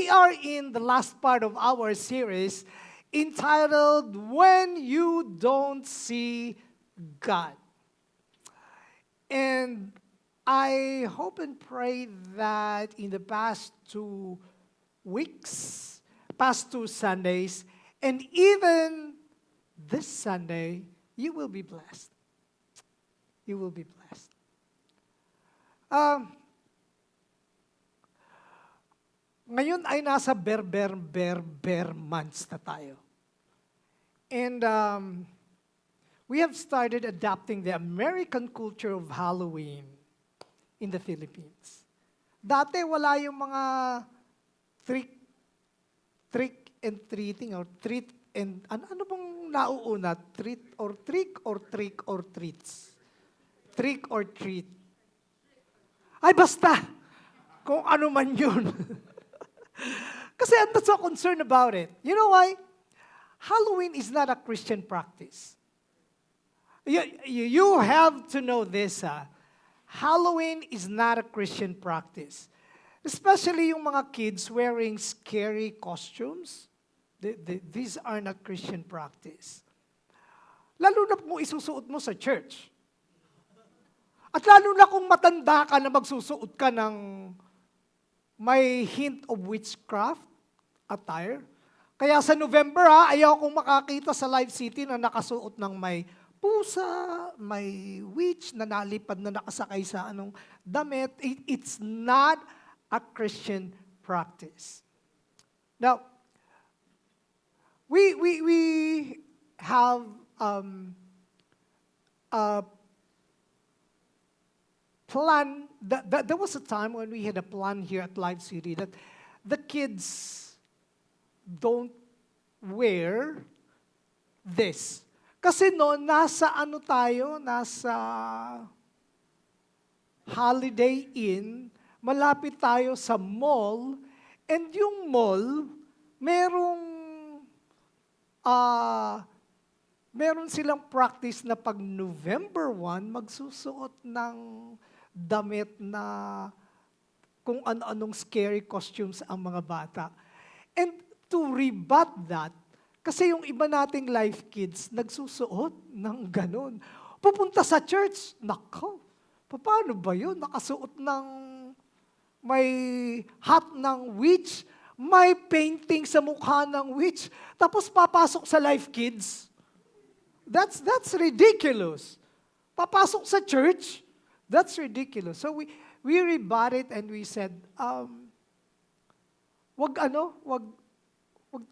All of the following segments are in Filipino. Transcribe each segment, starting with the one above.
we are in the last part of our series entitled, When You Don't See God. And I hope and pray that in the past 2 weeks, past 2 Sundays, and even this Sunday, you will be blessed. You will be blessed. Ngayon ay nasa ber months na tayo. And we have started adapting the American culture of Halloween in the Philippines. Dati wala yung mga trick and treating or treat and ano bang nauuna? Treat or trick or trick or treats? Trick or treat. Ay basta! Kung ano man yun. Kasi I'm not so concerned about it. You know why? Halloween is not a Christian practice. You have to know this. Halloween is not a Christian practice. Especially yung mga kids wearing scary costumes. These are not Christian practice. Lalo na kung isusuot mo sa church. At lalo na kung matanda ka na magsusuot ka ng may hint of witchcraft attire. Kaya sa November, ayaw kong makakita sa Live City na nakasuot ng may pusa, may witch na nalipad na nakasakay sa anong damit. It's not a Christian practice. Now, we have a plan. There was a time when we had a plan here at Live City that the kids don't wear this. Kasi nasa ano tayo, nasa Holiday Inn, malapit tayo sa mall, and yung mall, meron silang practice na pag November 1, magsusuot ng damit na kung ano-anong scary costumes ang mga bata. And to rebut that, kasi yung iba nating life kids, nagsusuot ng ganun. Pupunta sa church, nako, paano ba yun? Nakasuot ng may hat ng witch, may painting sa mukha ng witch, tapos papasok sa life kids. That's ridiculous. Papasok sa church, that's ridiculous. So we rebut it and we said, wag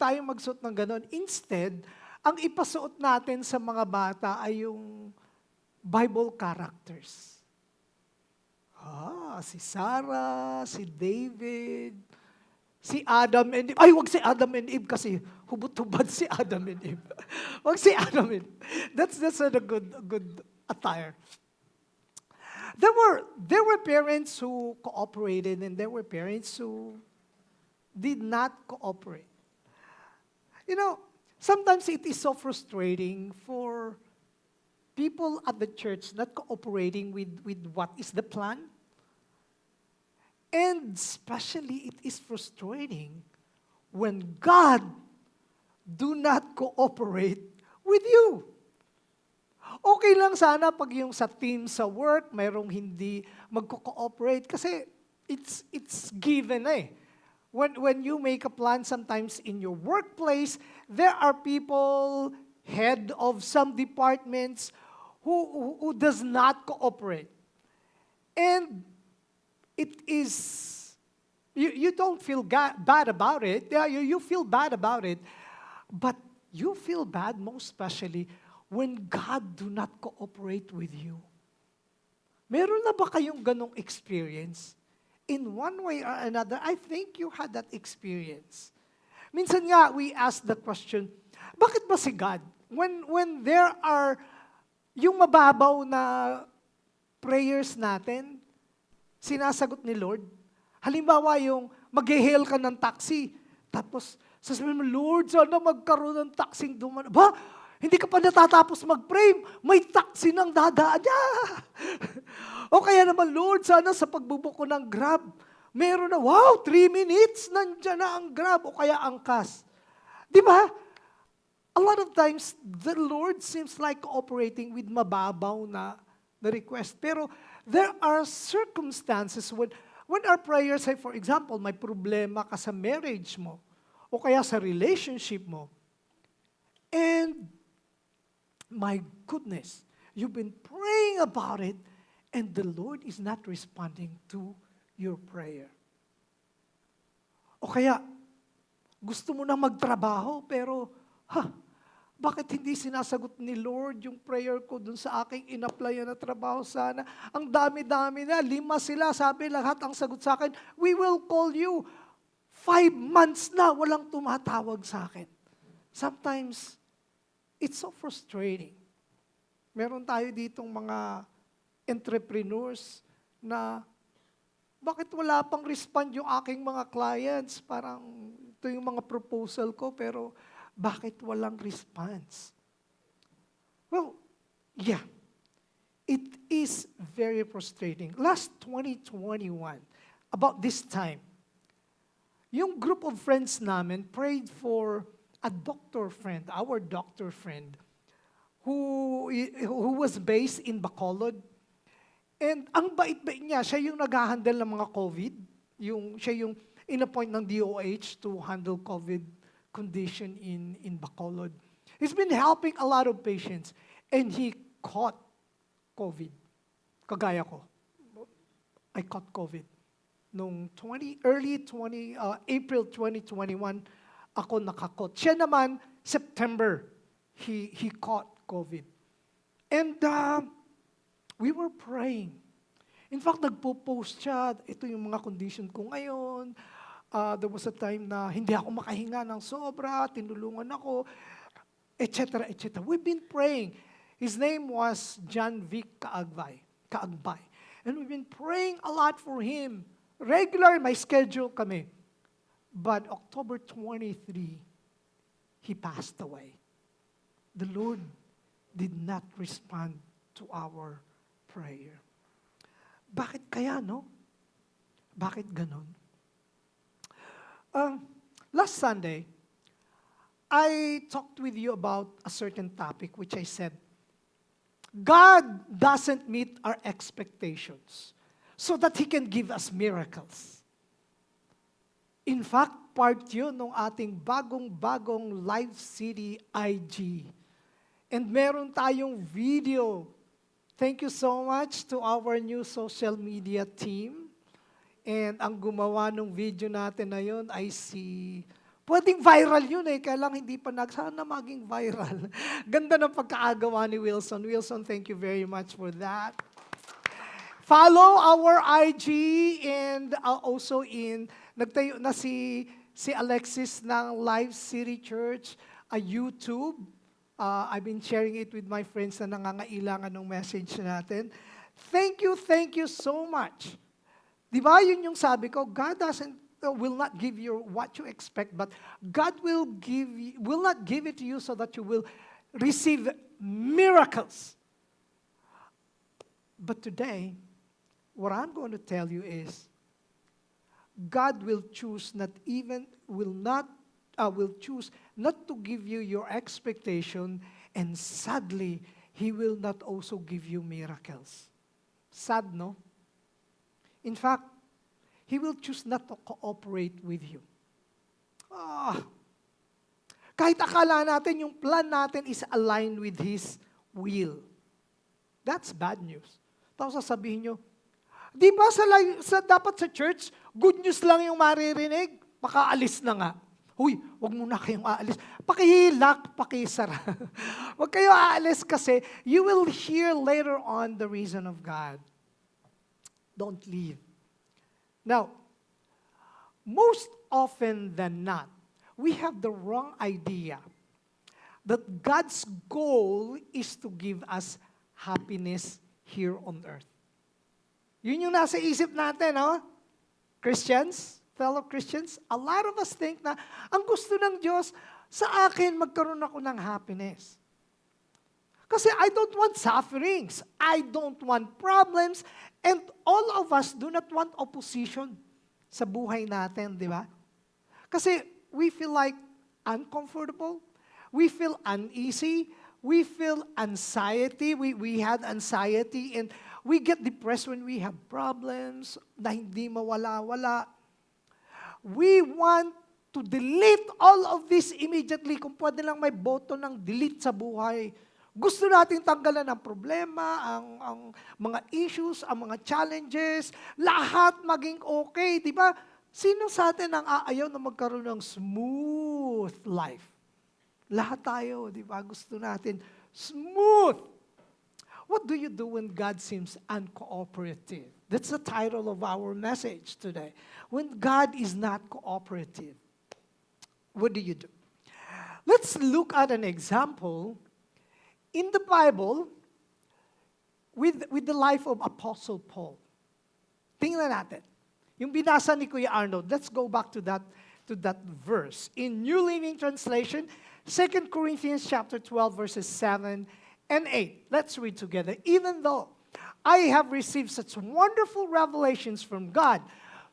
tayong magsuot ng ganon. Instead, ang ipasuot natin sa mga bata ay yung Bible characters. Si Sarah, si David, si Adam and Eve. Ay, wag si Adam and Eve kasi hubot-hubad si Adam and Eve. Wag si Adam and Eve. That's not a good attire. There were parents who cooperated and there were parents who did not cooperate. You know, sometimes it is so frustrating for people at the church not cooperating with what is the plan. And especially it is frustrating when God do not cooperate with you. Okay lang sana pag yung sa team sa work, mayroong hindi magko-cooperate kasi it's given When you make a plan sometimes in your workplace, there are people, head of some departments, who does not cooperate. And it is, you don't feel bad about it. Yeah, you feel bad about it. But you feel bad most especially when God do not cooperate with you. Meron na ba kayong ganong experience? In one way or another, I think you had that experience. Minsan nga, we ask the question, bakit ba si God? When there are yung mababaw na prayers natin, sinasagot ni Lord. Halimbawa yung mag-hail ka ng taxi, tapos sasabihin mo, Lord, sana magkaroon ng taxing duman. Ba? Hindi ka pa natatapos mag-pray, may taxi nang dadaan. O kaya naman, Lord, sana sa pagbubuko ng Grab, Meron na, wow, 3 minutes, nandyan na ang Grab o kaya ang cash. Di ba? A lot of times, the Lord seems like cooperating with mababaw na request. Pero there are circumstances when our prayers say, for example, may problema ka sa marriage mo o kaya sa relationship mo. And my goodness, you've been praying about it and the Lord is not responding to your prayer. O kaya, gusto mo na magtrabaho pero, bakit hindi sinasagot ni Lord yung prayer ko dun sa aking in-applyan na trabaho sana? Ang dami-dami na, 5 sila, sabi lahat ang sagot sa akin, we will call you. 5 months na, walang tumatawag sa akin. Sometimes, it's so frustrating. Meron tayo ditong mga entrepreneurs na bakit wala pang respond yung aking mga clients? Parang ito yung mga proposal ko pero bakit walang response? Well, yeah, it is very frustrating. Last 2021, about this time, yung group of friends namin prayed for a doctor friend, our doctor friend, who was based in Bacolod. And ang bait-bait niya, siya yung nag-handle ng mga COVID. Siya yung in-appoint ng DOH to handle COVID condition in Bacolod. He's been helping a lot of patients and he caught COVID. Kagaya ko. I caught COVID. Nung April 2021, ako nakakot. Siya naman, September, he caught COVID. And we were praying. In fact, nagpo-post siya, ito yung mga condition ko ngayon. There was a time na hindi ako makahinga ng sobra, tinulungan ako, etc., etc. We've been praying. His name was John Vic Kaagbay. And we've been praying a lot for him. Regular, may schedule kami. But October 23, he passed away. The Lord did not respond to our prayer. Bakit kaya, no? Bakit ganon? Last Sunday, I talked with you about a certain topic which I said, God doesn't meet our expectations so that He can give us miracles. In fact, part yun ng ating bagong-bagong Live City IG. And meron tayong video. Thank you so much to our new social media team. And ang gumawa ng video natin na yun ay pwedeng viral yun kaya lang hindi pa sana maging viral. Ganda ng pagkaagawa ni Wilson. Wilson, thank you very much for that. Follow our IG and also nagtayo na si Alexis ng Live City Church, a YouTube. I've been sharing it with my friends na nangangailangan ng message natin. Thank you so much. Di ba yun yung sabi ko, God will not give you what you expect, but God will not give it to you so that you will receive miracles. But today, what I'm going to tell you is, God will choose will choose not to give you your expectation, and sadly, He will not also give you miracles. Sad, no? In fact, He will choose not to cooperate with you. Kahit akala natin yung plan natin is aligned with His will. That's bad news. Tapos sasabihin nyo, di ba dapat sa church, good news lang yung maririnig? Makaalis na nga. Huy, wag muna kayong aalis. Pakihilak, pakisara. Wag kayo aalis kasi you will hear later on the reason of God. Don't leave. Now, most often than not, we have the wrong idea that God's goal is to give us happiness here on earth. Yun yung nasa isip natin, no? Christians, fellow Christians, a lot of us think na ang gusto ng Diyos, sa akin magkaroon ako ng happiness. Kasi I don't want sufferings. I don't want problems. And all of us do not want opposition sa buhay natin, di ba? Kasi we feel like uncomfortable, we feel uneasy, we feel anxiety, we had anxiety, and we get depressed when we have problems na hindi mawala-wala. We want to delete all of this immediately. Kung pwede lang may button ng delete sa buhay. Gusto natin tanggalan ng problema, ang mga issues, ang mga challenges, lahat maging okay, di ba? Sino sa atin ang aayaw na magkaroon ng smooth life? Lahat tayo, di ba? Gusto natin smooth. What do you do when God seems uncooperative? That's the title of our message today. When God is not cooperative, what do you do? Let's look at an example in the Bible with the life of Apostle Paul. Tingnan natin. Yung binasa ni Kuya Arnold, let's go back to that verse. In New Living Translation, 2 Corinthians chapter 12, verses 7 and 8. Let's read together. Even though I have received such wonderful revelations from God,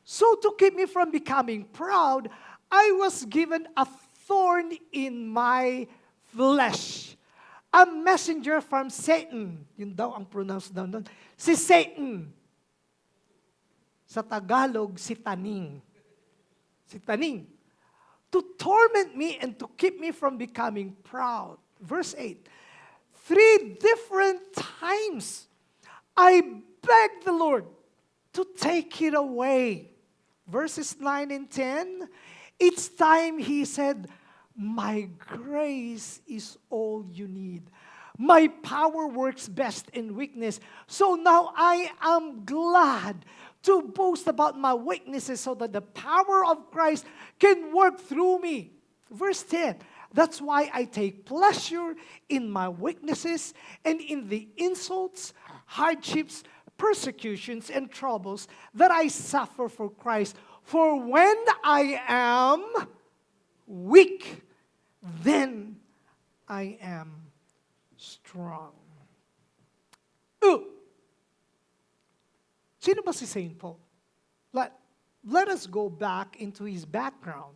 so to keep me from becoming proud, I was given a thorn in my flesh. A messenger from Satan. Yun daw ang pronounce down doon. Si Satan. Sa Tagalog, si Taning. Si Taning. To torment me and to keep me from becoming proud. Verse 8. 3 different times I begged the Lord to take it away. Verses 9 and 10. Each time he said, my grace is all you need. My power works best in weakness. So now I am glad to boast about my weaknesses so that the power of Christ can work through me. Verse 10, that's why I take pleasure in my weaknesses and in the insults, hardships, persecutions, and troubles that I suffer for Christ. For when I am weak, then I am strong. Sino ba si Saint Paul? Let us go back into his background.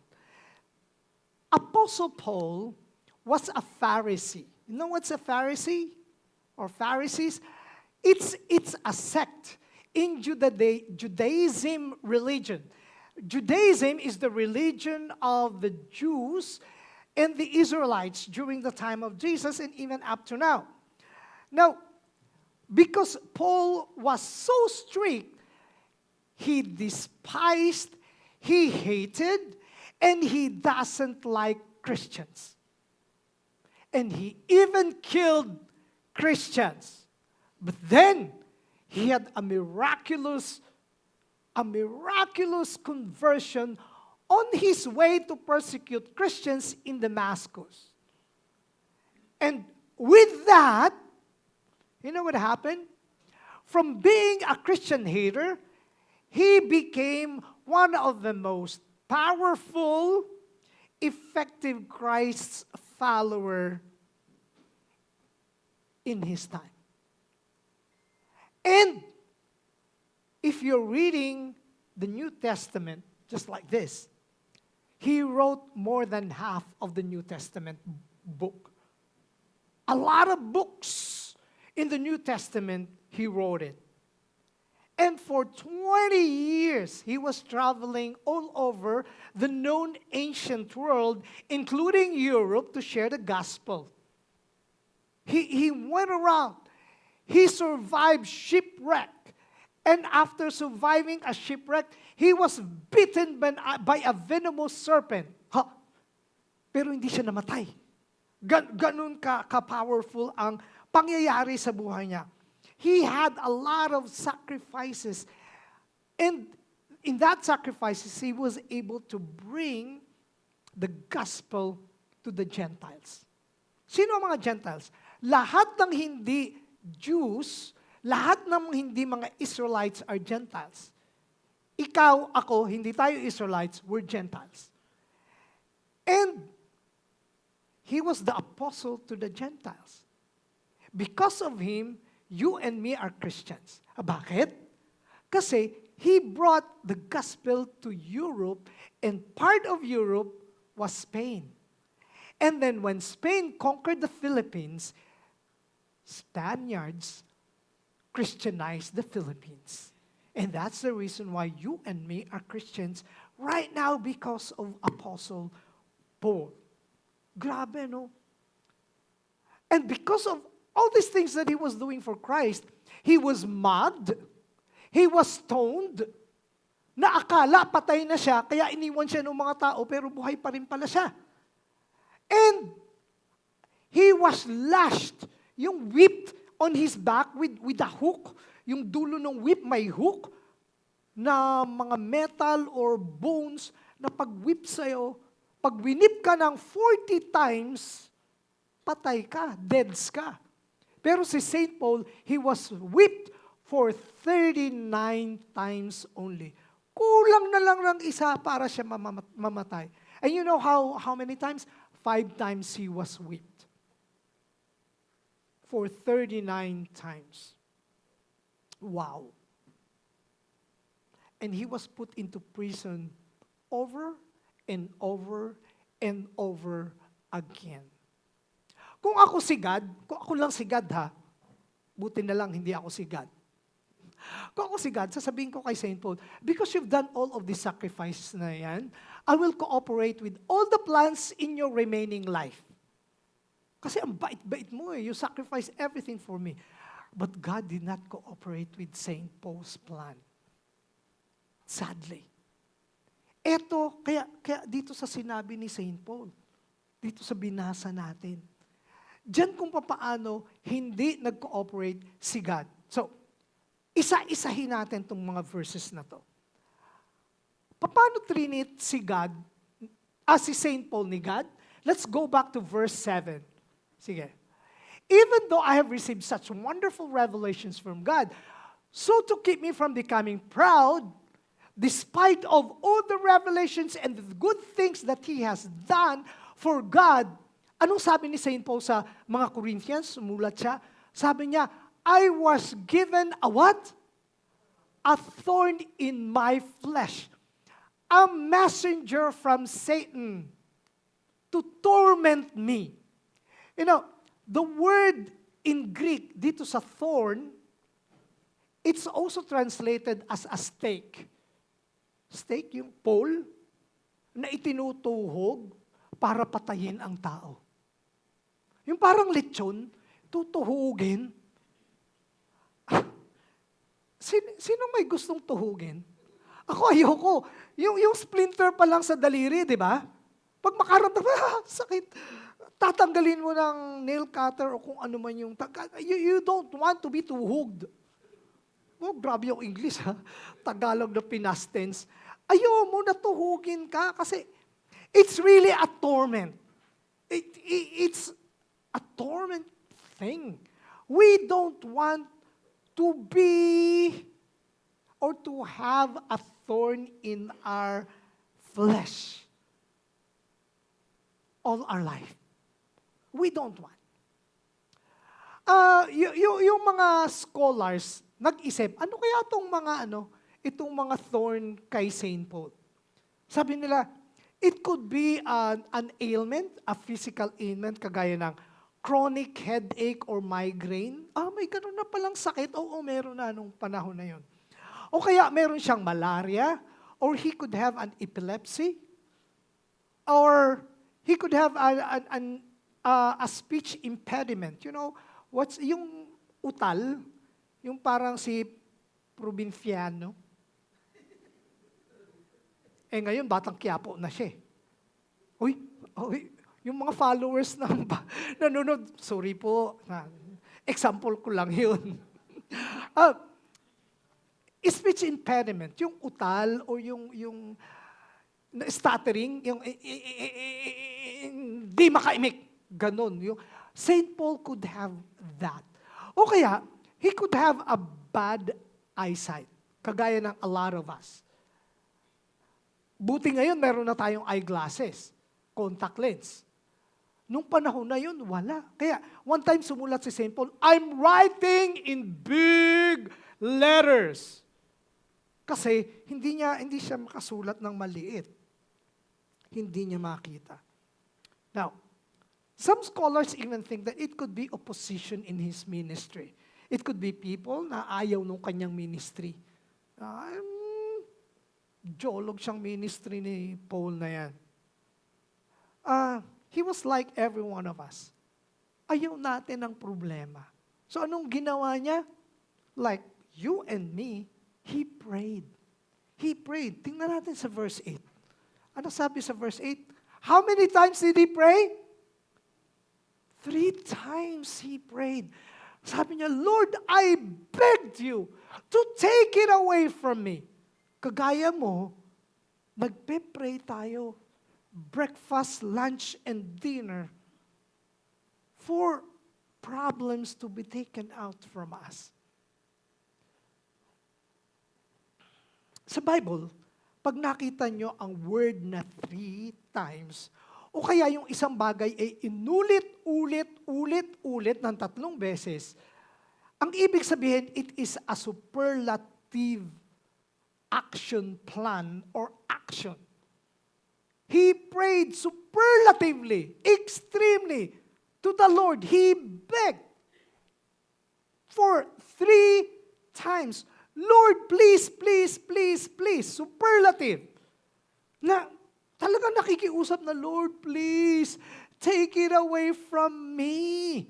Apostle Paul was a Pharisee. You know what's a Pharisee? Or Pharisees? It's a sect in Judaism religion. Judaism is the religion of the Jews and the Israelites during the time of Jesus and even up to now. Now, because Paul was so strict, he despised, he hated, and he doesn't like Christians. And he even killed Christians. But then, he had a miraculous conversion on his way to persecute Christians in Damascus. And with that, you know what happened? From being a Christian hater, he became one of the most powerful, effective Christ's follower in his time. And if you're reading the New Testament just like this, he wrote more than half of the New Testament book. A lot of books in the New Testament, he wrote it. And for 20 years, he was traveling all over the known ancient world, including Europe, to share the gospel. He went around. He survived shipwreck. And after surviving a shipwreck, he was bitten by a venomous serpent. Pero hindi siya namatay. Ganun ka-powerful ang pangyayari sa buhay niya. He had a lot of sacrifices. And in that sacrifices, he was able to bring the gospel to the Gentiles. Sino ang mga Gentiles? Lahat ng hindi Jews, lahat ng hindi mga Israelites are Gentiles. Ikaw, ako, hindi tayo Israelites, we're Gentiles. And he was the apostle to the Gentiles. Because of him, you and me are Christians. Bakit? Kasi he brought the gospel to Europe, and part of Europe was Spain. And then when Spain conquered the Philippines, Spaniards Christianized the Philippines. And that's the reason why you and me are Christians right now, because of Apostle Paul. Grabe, no? And because of all these things that he was doing for Christ, he was mugged, he was stoned, na akala patay na siya, kaya iniwan siya ng mga tao, pero buhay pa rin pala siya. And he was lashed, yung whipped on his back with a hook. Yung dulo ng whip may hook na mga metal or bones na pag-whip sa'yo, pag winip ka ng 40 times, patay ka, deads ka. Pero si St. Paul, he was whipped for 39 times only. Kulang na lang ng isa para siya mamatay. And you know how many times? 5 times he was whipped. For 39 times. Wow. And he was put into prison over and over and over again. Kung ako si God, kung ako lang si God ha, buti na lang hindi ako si God. Kung ako si God, sasabihin ko kay St. Paul, because you've done all of the sacrifices na yan, I will cooperate with all the plans in your remaining life. Kasi ang bait-bait mo eh. You sacrifice everything for me. But God did not cooperate with St. Paul's plan. Sadly. Eto, kaya dito sa sinabi ni St. Paul, dito sa binasa natin, diyan kung papaano hindi nag-cooperate si God. So, isa-isahin natin itong mga verses na to. Paano trinit si God, si St. Paul ni God? Let's go back to verse 7. Sige. Even though I have received such wonderful revelations from God, so to keep me from becoming proud, despite of all the revelations and the good things that He has done for God, anong sabi ni St. Paul sa mga Corinthians? Sumulat siya. Sabi niya, I was given a what? A thorn in my flesh. A messenger from Satan to torment me. You know, the word in Greek, dito sa thorn, it's also translated as a stake. Stake, yung pole, na itinutuhog para patayin ang tao. Yung parang lechon, tutuhugin. Sino may gustong tuhugin? Ako, ayoko. Yung splinter pa lang sa daliri, di ba? Pag makaramdam, sakit. Tatanggalin mo ng nail cutter o kung ano man yung... You don't want to be tuhuged. Oh, grabe yung English, ha? Tagalog na past tense. Ayaw mo na tuhugin ka kasi it's really a torment. It's a torment thing. We don't want to be or to have a thorn in our flesh all our life. We don't want. Yung mga scholars nag-isip, ano kaya itong mga thorn kay St. Paul? Sabi nila, it could be an ailment, a physical ailment, kagaya ng chronic headache or migraine. May ganun na palang sakit. Oo, meron na nung panahon na yun. O kaya meron siyang malaria, or he could have an epilepsy, or he could have a speech impediment. You know, what's yung utal, yung parang si probinsyano. Ngayon, Batang Quiapo na siya. Uy, yung mga followers ng nanonood, sorry po, example ko lang yun. Speech impediment, yung utal o yung stuttering, yung di makaimik, ganun. Yung St. Paul could have that. O kaya, he could have a bad eyesight, kagaya ng a lot of us. Buti ngayon, meron na tayong eyeglasses, contact lens. Nung panahon na yun, wala. Kaya, one time sumulat si St. Paul, I'm writing in big letters. Kasi hindi siya makasulat ng maliit. Hindi niya makita. Now, some scholars even think that it could be opposition in his ministry. It could be people na ayaw nung kanyang ministry. Jolog siyang ministry ni Paul na yan. He was like every one of us. Ayaw natin ng problema. So anong ginawa niya? Like you and me, he prayed. He prayed. Tingnan natin sa verse 8. Ano sabi sa verse 8? How many times did he pray? 3 times he prayed. Sabi niya, Lord, I begged you to take it away from me. Kagaya mo, nagpe-pray tayo. Breakfast, lunch, and dinner for problems to be taken out from us. Sa Bible, pag nakita nyo ang word na 3 times, o kaya yung isang bagay ay inulit-ulit ng 3 beses, ang ibig sabihin, it is a superlative action plan or action. He prayed superlatively, extremely to the Lord. He begged for 3 times. Lord, please, please, please, please. Superlative. Na talagang nakikiusap na, Lord, please, take it away from me.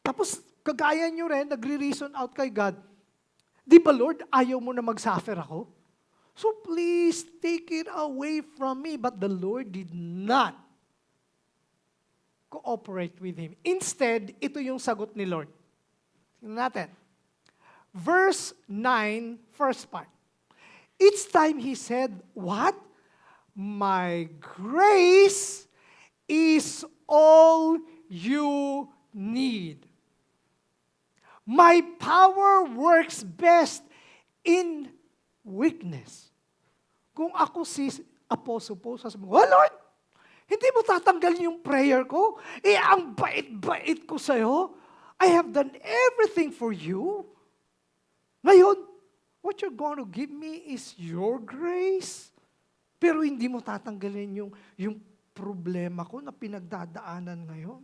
Tapos, kagaya nyo rin, nagre-reason out kay God. Di ba, Lord, ayaw mo na mag-suffer ako? So please, take it away from me. But the Lord did not cooperate with him. Instead, ito yung sagot ni Lord. Tingnan natin. Verse 9, first part. Each time he said, what? My grace is all you need. My power works best in weakness. Kung ako si Apostle Paul, sasabihin ko, oh Lord, hindi mo tatanggalin yung prayer ko? Ang bait-bait ko sa'yo. I have done everything for you. Ngayon, what you're going to give me is your grace. Pero hindi mo tatanggalin yung problema ko na pinagdadaanan ngayon.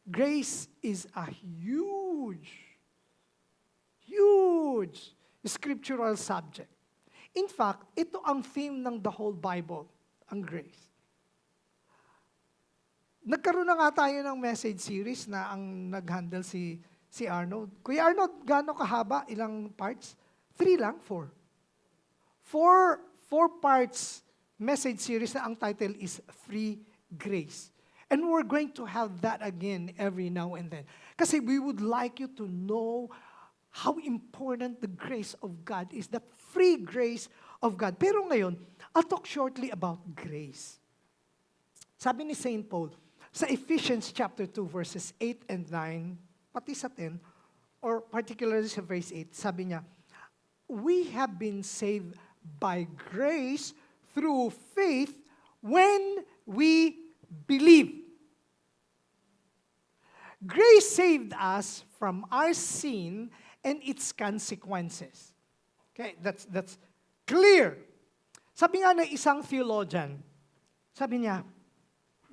Grace is a huge scriptural subject. In fact, ito ang theme ng the whole Bible, ang grace. Nagkaroon na nga tayo ng message series na ang nag-handle si Arnold. Kuya Arnold, gaano kahaba? Ilang parts? 3 lang? 4? 4 parts message series na ang title is Free Grace. And we're going to have that again every now and then. Kasi we would like you to know how important the grace of God is, the free grace of God. Pero ngayon, I'll talk shortly about grace. Sabi ni St. Paul, sa Ephesians chapter 2, verses 8 and 9, pati sa 10, or particularly sa verse 8, sabi niya, we have been saved by grace through faith when we believe. Grace saved us from our sin and its consequences. Okay, that's clear. Sabi nga ng isang theologian, sabi niya,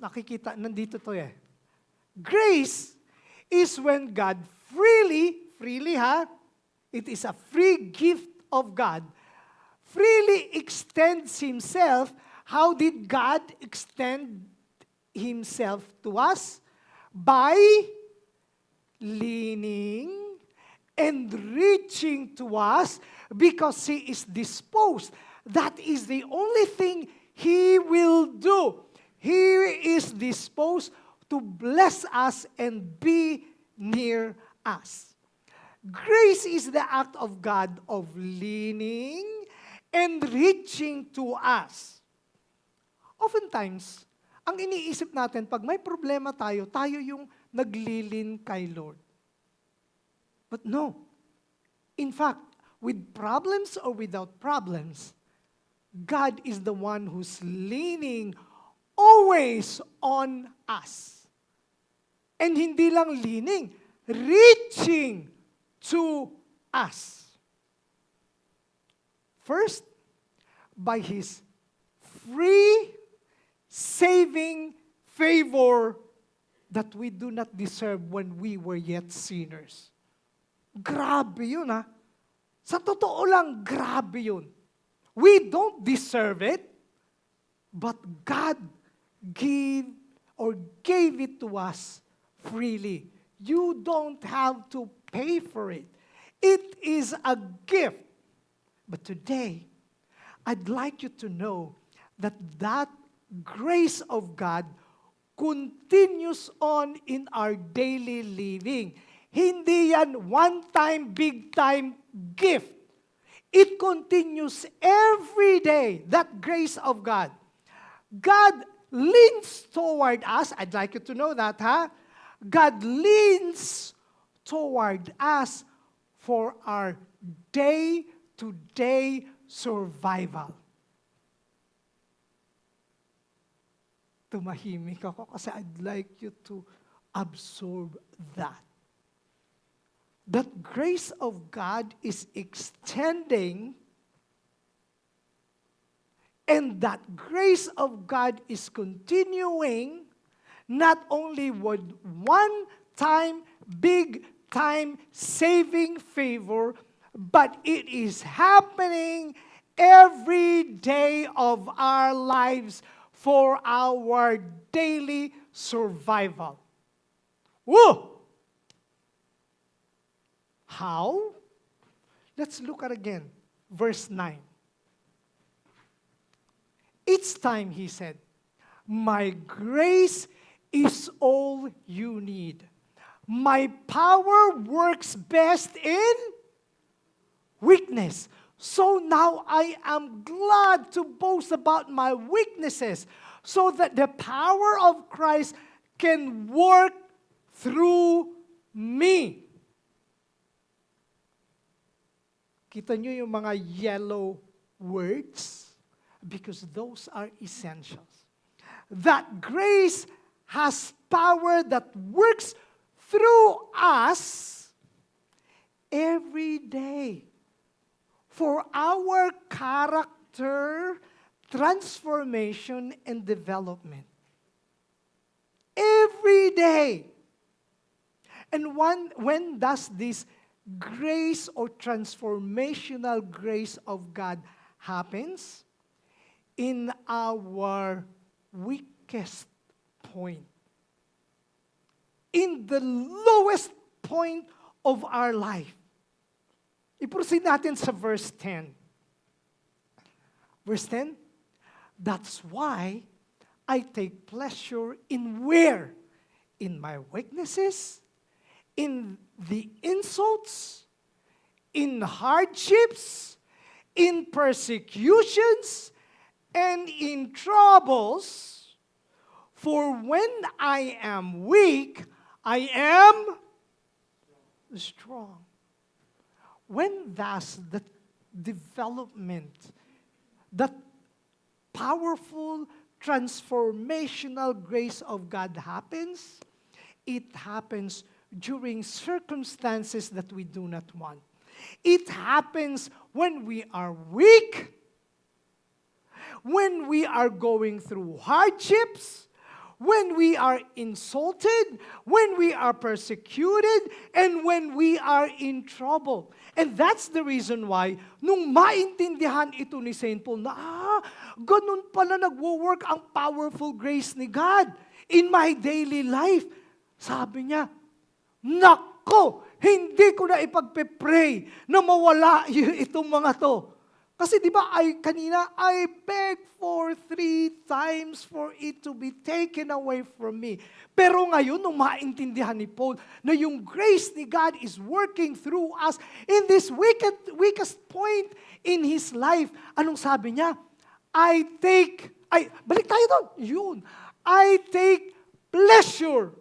nakikita, nandito to Grace is when God freely it is a free gift of God, freely extends Himself. How did God extend Himself to us? By leaning and reaching to us because He is disposed. That is the only thing He will do. He is disposed to bless us and be near us. Grace is the act of God of leaning and reaching to us. Oftentimes, ang iniisip natin, pag may problema tayo yung naglilin kay Lord. But no. In fact, with problems or without problems, God is the one who's leaning always on us. And hindi lang leaning, reaching to us. First, by His free, saving favor that we do not deserve when we were yet sinners. Grabe yun, ha? Sa totoo lang, grabe yun. We don't deserve it, but God gave it to us freely. You don't have to pay for it. It is a gift. But today, I'd like you to know that grace of God continues on in our daily living. Hindi yan one-time, big-time gift. It continues every day, that grace of God. God leans toward us. I'd like you to know that, ha? God leans toward us for our day-to-day survival. Tumahimik ako kasi I'd like you to absorb that. That grace of God is extending, and that grace of God is continuing not only with one-time, big-time saving favor, but it is happening every day of our lives for our daily survival. Woo! How? Let's look at again, verse 9. Each time he said, "My grace is all you need. My power works best in weakness. So now I am glad to boast about my weaknesses, so that the power of Christ can work through me." Kita nyo yung mga yellow words? Because those are essentials. That grace has power that works through us every day for our character transformation and development. Every day. And when does this grace or transformational grace of God happens? In our weakest point. In the lowest point of our life. I-proceed natin sa verse 10. Verse 10, "That's why I take pleasure in where? In my weaknesses, in the insults, in hardships, in persecutions, and in troubles. For when I am weak, I am strong." When does the development, that powerful transformational grace of God happens? It happens during circumstances that we do not want. It happens when we are weak, when we are going through hardships, when we are insulted, when we are persecuted, and when we are in trouble. And that's the reason why, nung maintindihan ito ni St. Paul na, ganun pala nagwo-work ang powerful grace ni God in my daily life. Sabi niya, nako, hindi ko na ipagpe-pray na mawala itong mga to. Kasi di ba, kanina, I begged for 3 times for it to be taken away from me. Pero ngayon, nung maintindihan ni Paul na yung grace ni God is working through us in this weakest point in his life, anong sabi niya? Balik tayo doon. Yun. I take pleasure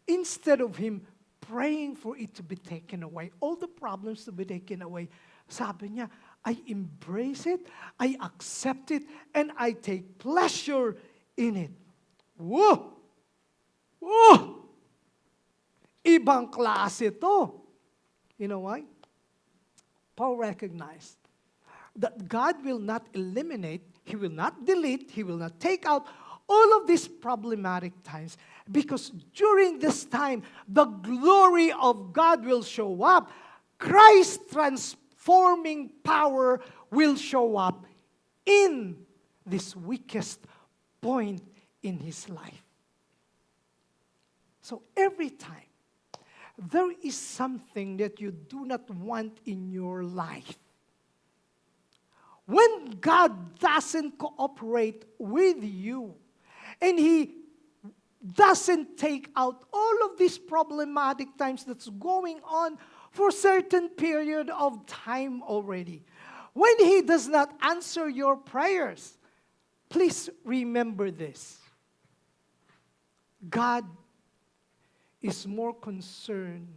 instead of him praying for it to be taken away, all the problems to be taken away. Sabi niya, I embrace it, I accept it, and I take pleasure in it. Whoa! Whoa! Ibang klase to. You know why? Paul recognized that God will not eliminate, He will not delete, He will not take out all of these problematic times, because during this time, the glory of God will show up. Christ's transforming power will show up in this weakest point in his life. So every time there is something that you do not want in your life, when God doesn't cooperate with you, and He doesn't take out all of these problematic times that's going on for certain period of time already, when He does not answer your prayers, please remember this. God is more concerned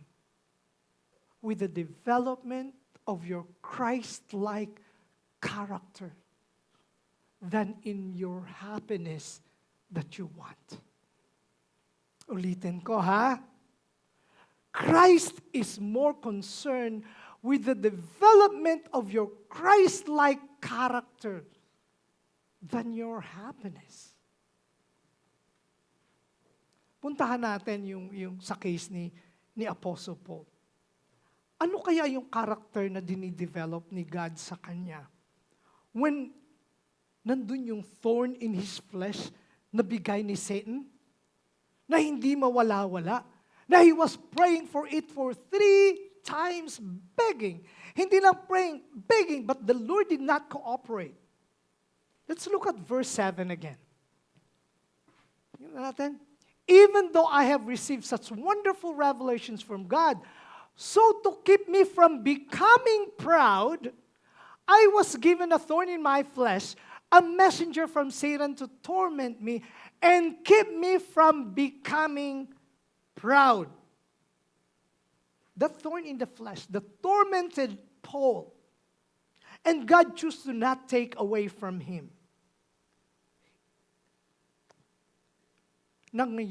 with the development of your Christ-like character than in your happiness that you want. Ulitin ko, ha? Christ is more concerned with the development of your Christ-like character than your happiness. Puntahan natin yung sa case ni Apostle Paul. Ano kaya yung character na dinidevelop ni God sa kanya? When nandun yung thorn in his flesh na bigay ni Satan, na hindi mawala-wala, na he was praying for it for 3 times, begging. Hindi lang praying, begging, but the Lord did not cooperate. Let's look at verse 7 again. Tingnan natin. Even though I have received such wonderful revelations from God, so to keep me from becoming proud, I was given a thorn in my flesh, a messenger from Satan to torment me and keep me from becoming proud. The thorn in the flesh, the tormented Paul. And God chose to not take away from him. Anong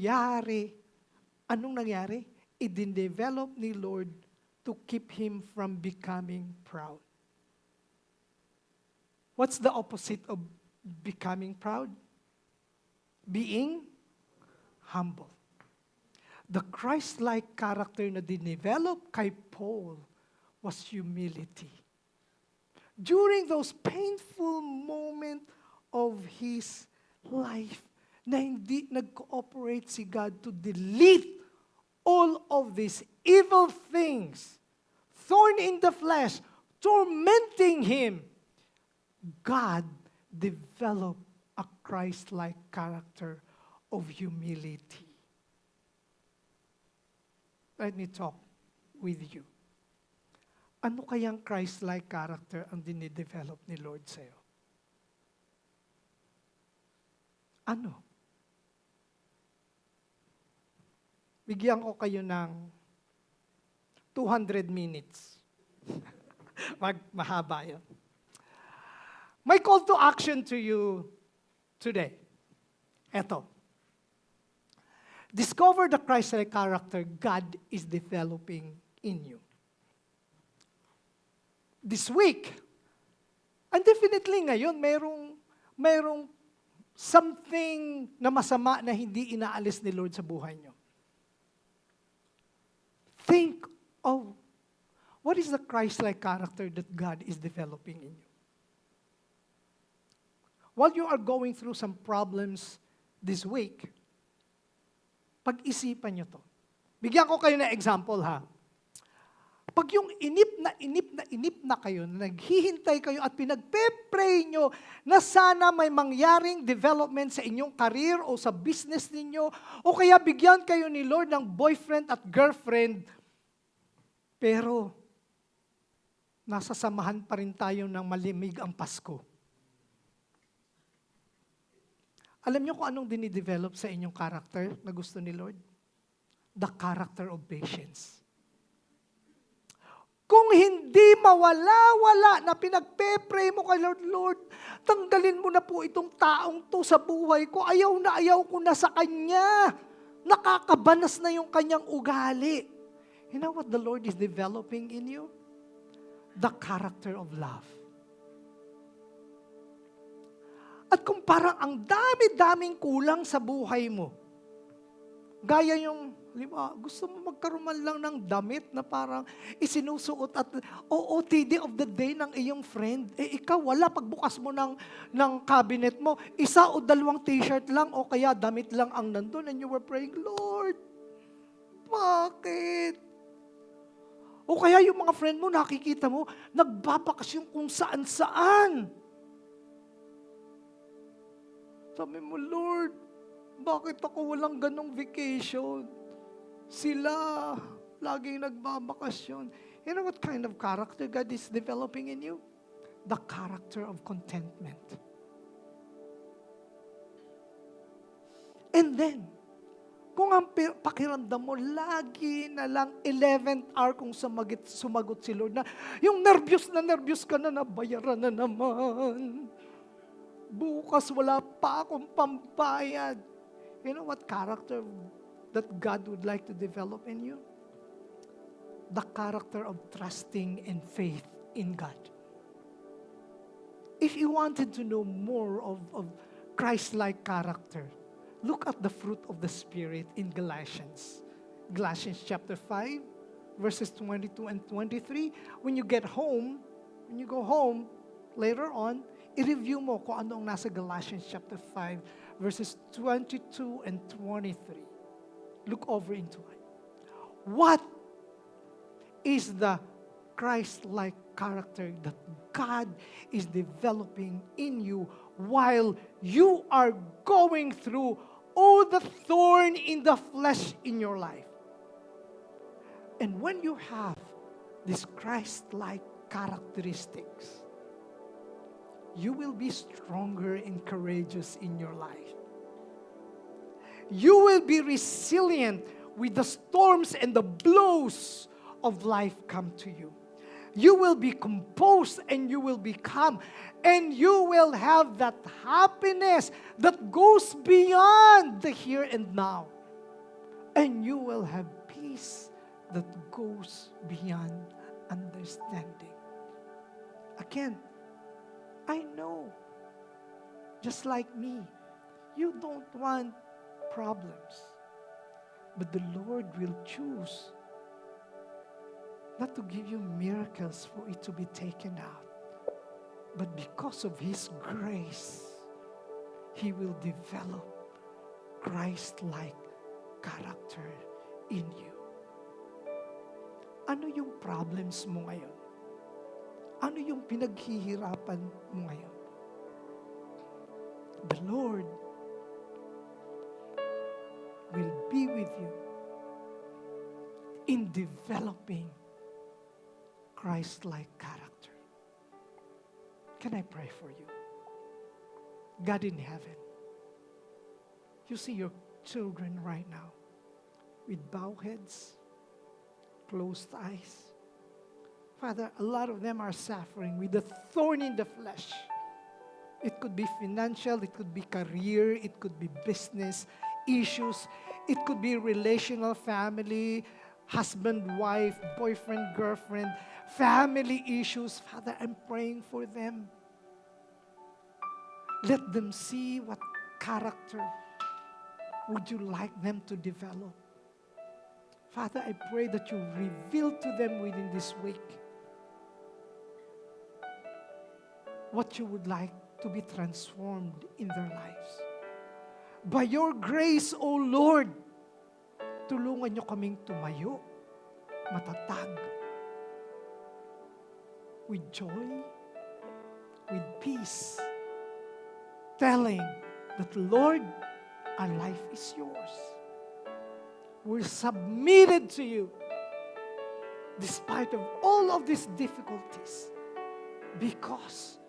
nangyari? I-develop ni Lord to keep him from becoming proud. What's the opposite of becoming proud? Being humble. The Christ-like character na dinevelop kay Paul was humility. During those painful moments of his life, na hindi nag-cooperate si God to delete all of these evil things, thorn in the flesh, tormenting him, God developed a Christ-like character of humility. Let me talk with you. Ano kayang Christ-like character ang dinidevelop ni Lord sa'yo? Ano? Bigyan ko kayo ng 200 minutes. Mahaba yun. My call to action to you today. Eto. Discover the Christ-like character God is developing in you. This week, and definitely ngayon, mayroong something na masama na hindi inaalis ni Lord sa buhay nyo. Think of what is the Christ-like character that God is developing in you. While you are going through some problems this week, pag-isipan nyo to. Bigyan ko kayo ng example, ha. Pag yung inip na kayo, na naghihintay kayo at pinagpe-pray nyo na sana may mangyaring development sa inyong career o sa business ninyo, o kaya bigyan kayo ni Lord ng boyfriend at girlfriend, pero nasasamahan pa rin tayo ng malimig ang Pasko. Alam niyo kung anong dinidevelop sa inyong character na gusto ni Lord? The character of patience. Kung hindi mawala-wala na pinagpe-pray mo kay Lord, Lord, tanggalin mo na po itong taong to sa buhay ko. Ayaw ko na sa kanya. Nakakabanas na yung kanyang ugali. You know what the Lord is developing in you? the character of love. At kung parang ang dami-daming kulang sa buhay mo, gaya yung, gusto mo magkaroon man lang ng damit na parang isinusuot at OOTD of the day ng iyong friend. Ikaw wala, pagbukas mo ng cabinet mo, isa o dalawang t-shirt lang o kaya damit lang ang nandun and you were praying, Lord, bakit? O kaya yung mga friend mo, nakikita mo, nagbabakasyon kung saan-saan. Sabi mo, Lord, bakit ako walang ganong vacation? Sila, laging nagbabakasyon. You know what kind of character God is developing in you? The character of contentment. And then, kung ang pakiramdam mo, lagi na lang 11th hour kung sumagot si Lord na, yung nervyos ka na, nabayaran na naman. Bukas wala pa akong pambayad. You know what character that God would like to develop in you? The character of trusting and faith in God. If you wanted to know more of Christ-like character, look at the fruit of the Spirit in Galatians. Galatians chapter 5, verses 22 and 23. When you go home, later on, i-review mo kung anong nasa Galatians chapter 5, verses 22 and 23. Look over into it. What is the Christ-like character that God is developing in you while you are going through all the thorn in the flesh in your life? And when you have these Christ-like characteristics, you will be stronger and courageous in your life. You will be resilient with the storms and the blows of life come to you. You will be composed and you will be calm. And you will have that happiness that goes beyond the here and now. And you will have peace that goes beyond understanding. Again, I know, just like me, you don't want problems. But the Lord will choose not to give you miracles for it to be taken out. But because of His grace, He will develop Christ-like character in you. Ano yung problems mo ngayon? Ano yung pinaghihirapan mo ngayon? The Lord will be with you in developing Christ-like character. Can I pray for you? God in heaven, you see your children right now with bowed heads, closed eyes. Father, a lot of them are suffering with the thorn in the flesh. It could be financial, it could be career, it could be business issues, it could be relational, family, husband, wife, boyfriend, girlfriend, family issues. Father, I'm praying for them. Let them see what character would you like them to develop. Father, I pray that you reveal to them within this week what you would like to be transformed in their lives. By your grace, O Lord, tulungan niyo kaming tumayo, matatag, with joy, with peace, telling that, Lord, our life is yours. We're submitted to you, despite of all of these difficulties, because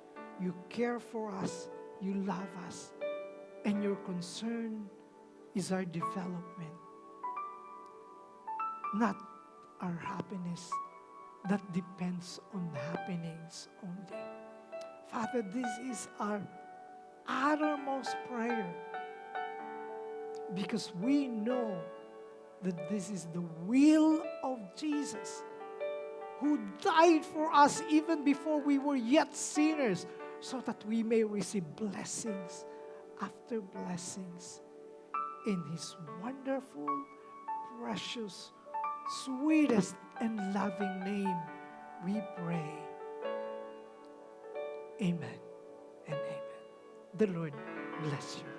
you care for us, you love us, and your concern is our development, not our happiness that depends on happenings only. Father, this is our uttermost prayer because we know that this is the will of Jesus, who died for us even before we were yet sinners, so that we may receive blessings after blessings. In His wonderful, precious, sweetest, and loving name, we pray. Amen and amen. The Lord bless you.